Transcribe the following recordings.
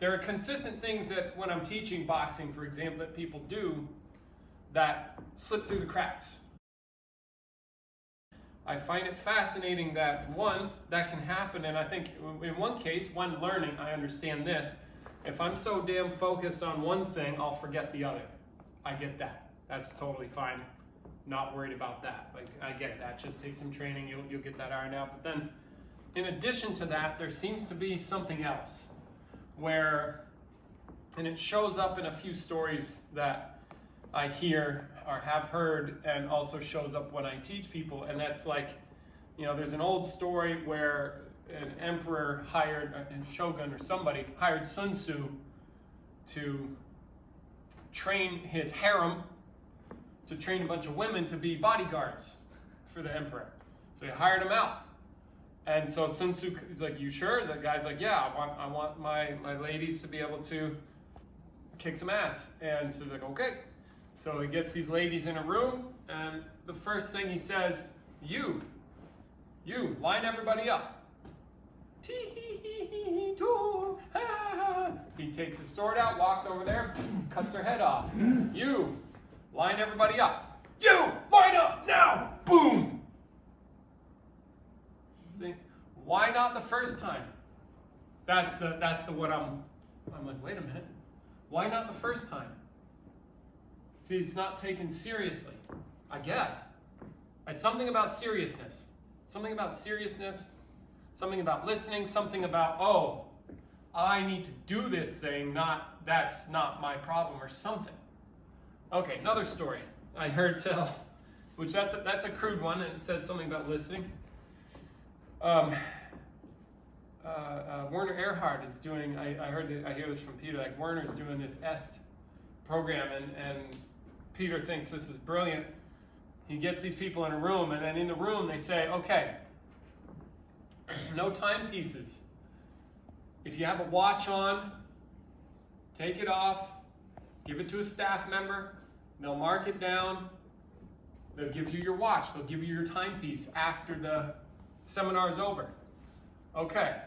there are consistent things that when I'm teaching boxing, for example, that people do that slip through the cracks. I find it fascinating that, one, that can happen, and I think in one case, when learning, I understand this. If I'm so damn focused on one thing, I'll forget the other. I get that. That's totally fine. Not worried about that. Like, I get it. That just takes some training. You'll get that ironed out. But then, in addition to that, there seems to be something else where, and it shows up in a few stories that I hear or have heard, and also shows up when I teach people, and that's like, there's an old story where an emperor hired, a shogun or somebody, hired Sun Tzu to train his harem, to train a bunch of women to be bodyguards for the emperor. So he hired them out. And so Sun Tzu is like, you sure? The guy's like, yeah, I want my ladies to be able to kick some ass. And so he's like, okay. So he gets these ladies in a room, and the first thing he says, you, line everybody up. He takes his sword out, walks over there, cuts her head off. You, line everybody up. You, line up now, boom. See, why not the first time? That's the what I'm like, wait a minute. Why not the first time? See, it's not taken seriously, I guess. It's something about seriousness. Something about seriousness, something about listening, something about, oh, I need to do this thing, that's not my problem or something. Okay, another story I heard tell, which that's a crude one, and it says something about listening. Werner Erhard is doing, I hear this from Peter, like Werner's doing this EST program, and Peter thinks this is brilliant. He gets these people in a room, and then in the room they say, okay, no timepieces. If you have a watch on, take it off, give it to a staff member, they'll mark it down, they'll give you your watch, they'll give you your timepiece after the seminar is over. Okay,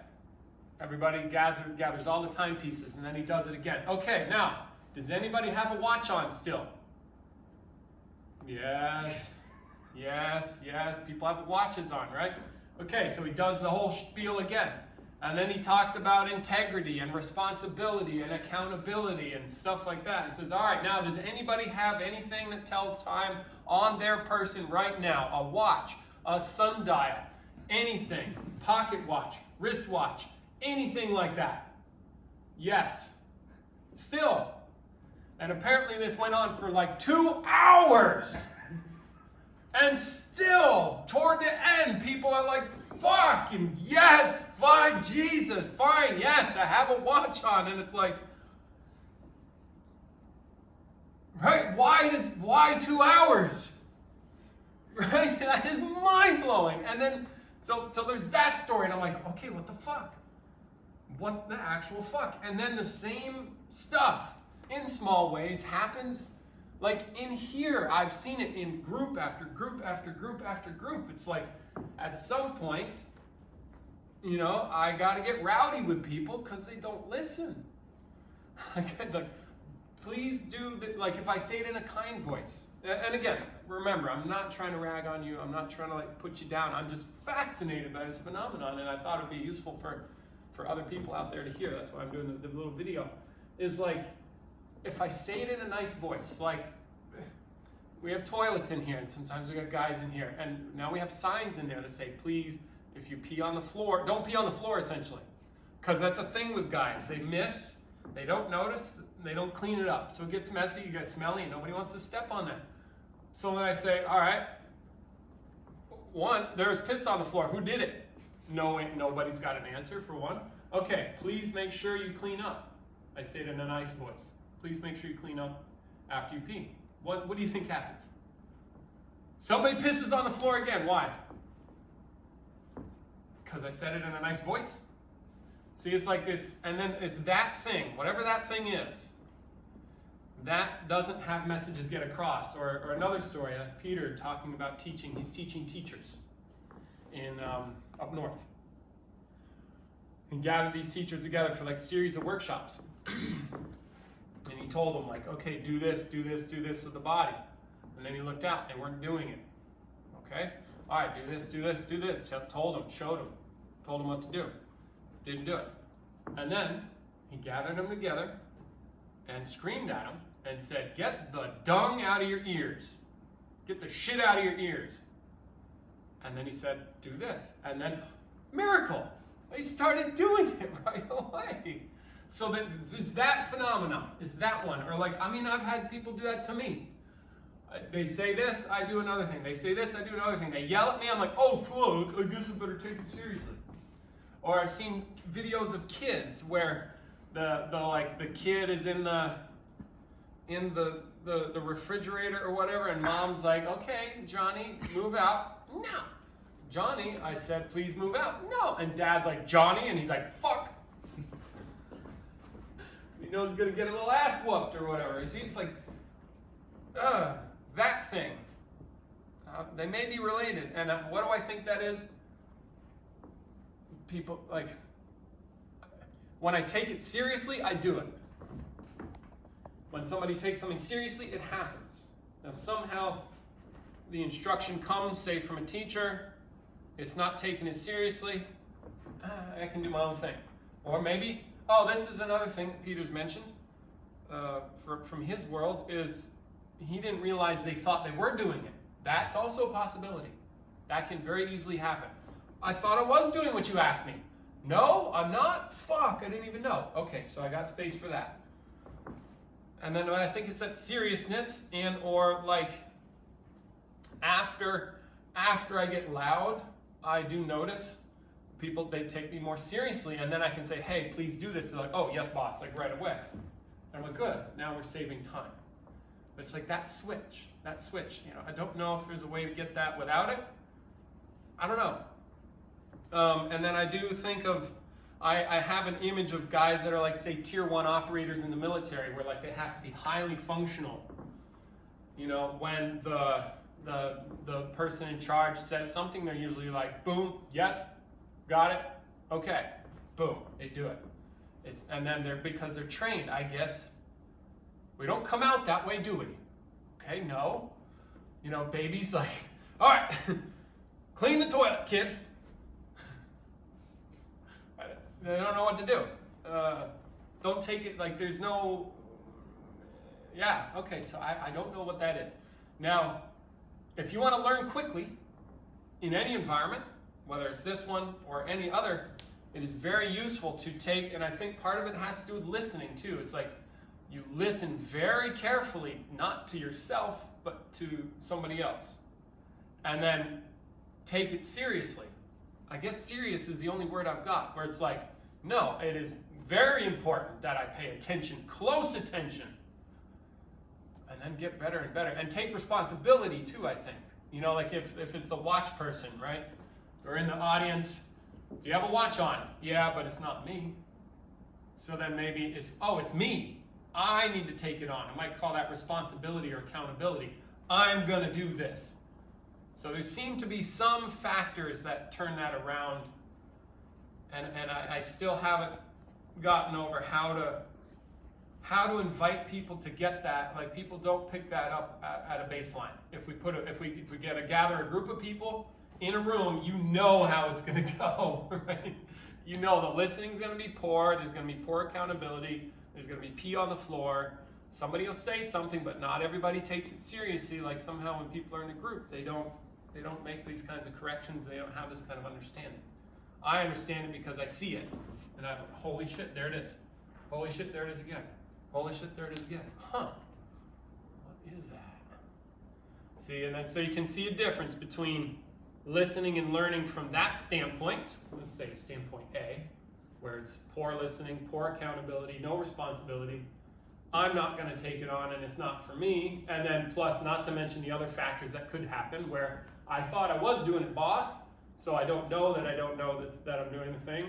everybody gathers all the timepieces, and then he does it again. Okay, now, does anybody have a watch on still? Yes, people have watches on, right? Okay, so he does the whole spiel again. And then he talks about integrity and responsibility and accountability and stuff like that. He says, all right, now, does anybody have anything that tells time on their person right now? A watch, a sundial, anything, pocket watch, wristwatch, anything like that? Yes. Still. And apparently this went on for like 2 hours. And still, toward the end, people are like, fucking yes, fine, Jesus, fine, yes, I have a watch on. And it's like, right, why 2 hours? Right, that is mind-blowing. And then, so there's that story, and I'm like, okay, what the fuck? What the actual fuck? And then the same stuff, in small ways, happens like in here. I've seen it in group after group after group after group. It's like, at some point, I got to get rowdy with people because they don't listen. Like, please do, like if I say it in a kind voice. And again, remember, I'm not trying to rag on you. I'm not trying to like put you down. I'm just fascinated by this phenomenon, and I thought it would be useful for other people out there to hear. That's why I'm doing the little video. Is like, if I say it in a nice voice, like, we have toilets in here, and sometimes we got guys in here, and now we have signs in there that say, please, if you pee on the floor, don't pee on the floor, essentially. Because that's a thing with guys. They miss, they don't notice, they don't clean it up. So it gets messy, you get smelly, and nobody wants to step on that. So then I say, all right, one, there's piss on the floor. Who did it? Nobody's got an answer, for one. Okay, please make sure you clean up. I say it in a nice voice. Please make sure you clean up after you pee. What do you think happens? Somebody pisses on the floor again. Why? Because I said it in a nice voice. See, it's like this, and then it's that thing, whatever that thing is, that doesn't have messages get across. Or another story, Peter talking about teaching. He's teaching teachers in up north. He gathered these teachers together for like series of workshops. And he told them like, okay, do this, do this, do this with the body. And then he looked out, they weren't doing it. Okay? All right, do this, do this, do this. Told them, showed them, told them what to do. Didn't do it. And then he gathered them together and screamed at them and said, get the dung out of your ears. Get the shit out of your ears. And then he said, do this. And then, miracle. They started doing it right away. So that it's that phenomenon. It's that one. Or like, I mean, I've had people do that to me. They say this, I do another thing. They say this, I do another thing. They yell at me, I'm like, oh fuck, I guess I better take it seriously. Or I've seen videos of kids where the kid is in the refrigerator or whatever, and mom's like, okay, Johnny, move out. No. Johnny, I said, please move out. No. And dad's like, Johnny, and he's like, fuck. He knows he's gonna get a little ass whooped or whatever. You see, it's like, that thing. They may be related. And what do I think that is? People, like, when I take it seriously, I do it. When somebody takes something seriously, it happens. Now, somehow, the instruction comes, say, from a teacher, it's not taken as seriously, I can do my own thing. Or maybe, oh, this is another thing that Peter's mentioned from his world, is he didn't realize they thought they were doing it. That's also a possibility. That can very easily happen. I thought I was doing what you asked me. No, I'm not? Fuck, I didn't even know. Okay, so I got space for that. And then I think it's that seriousness, and or like after I get loud, I do notice people, they take me more seriously, and then I can say, hey, please do this. They're like, oh, yes, boss, like right away. And I'm like, good, now we're saving time. But it's like that switch, you know, I don't know if there's a way to get that without it. I don't know. And then I do think of, I have an image of guys that are like, say, tier 1 operators in the military, where like they have to be highly functional. You know, when the person in charge says something, they're usually like, boom, yes, got it, okay, boom, they do it. And then because they're trained, I guess. We don't come out that way, do we? Okay, no. You know, baby's like, all right, clean the toilet, kid. They don't know what to do. Don't take it, like there's no, yeah, okay, so I don't know what that is. Now, if you want to learn quickly in any environment, whether it's this one or any other, it is very useful to take, and I think part of it has to do with listening too. It's like you listen very carefully, not to yourself, but to somebody else. And then take it seriously. I guess serious is the only word I've got, where it's like, no, it is very important that I pay attention, close attention, and then get better and better. And take responsibility too, I think. You know, like if it's the watch person, right? Or in the audience, do you have a watch on? Yeah, but it's not me. So then maybe it's me. I need to take it on. I might call that responsibility or accountability. I'm gonna do this. So there seem to be some factors that turn that around, and I still haven't gotten over how to invite people to get that. Like, people don't pick that up at a baseline. If we gather a group of people in a room, you know how it's going to go, right? You know the listening's going to be poor. There's going to be poor accountability. There's going to be pee on the floor. Somebody will say something, but not everybody takes it seriously. Like, somehow when people are in a group, they don't make these kinds of corrections. They don't have this kind of understanding. I understand it because I see it. And I'm, holy shit, there it is. Holy shit, there it is again. Holy shit, there it is again. Huh. What is that? See, and then so you can see a difference between listening and learning from that standpoint. Let's say standpoint A, where it's poor listening, poor accountability, no responsibility. I'm not going to take it on, and it's not for me. And then plus, not to mention the other factors that could happen, where I thought I was doing it, boss, so I don't know that I'm doing the thing.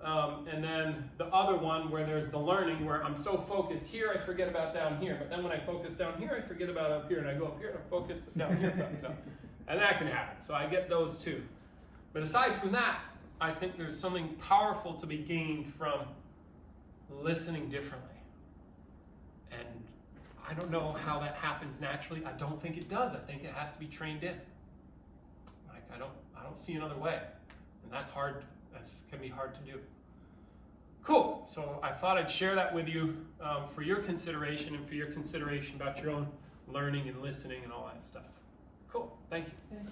And then the other one where there's the learning, where I'm so focused here, I forget about down here. But then when I focus down here, I forget about up here, and I go up here and I focus down here. So, and that can happen. So I get those too. But aside from that, I think there's something powerful to be gained from listening differently. And I don't know how that happens naturally. I don't think it does. I think it has to be trained in. Like I don't see another way. And that's hard. That's can be hard to do. Cool. So I thought I'd share that with you for your consideration and for your consideration about your own learning and listening and all that stuff. Cool. Thank you. Thank you.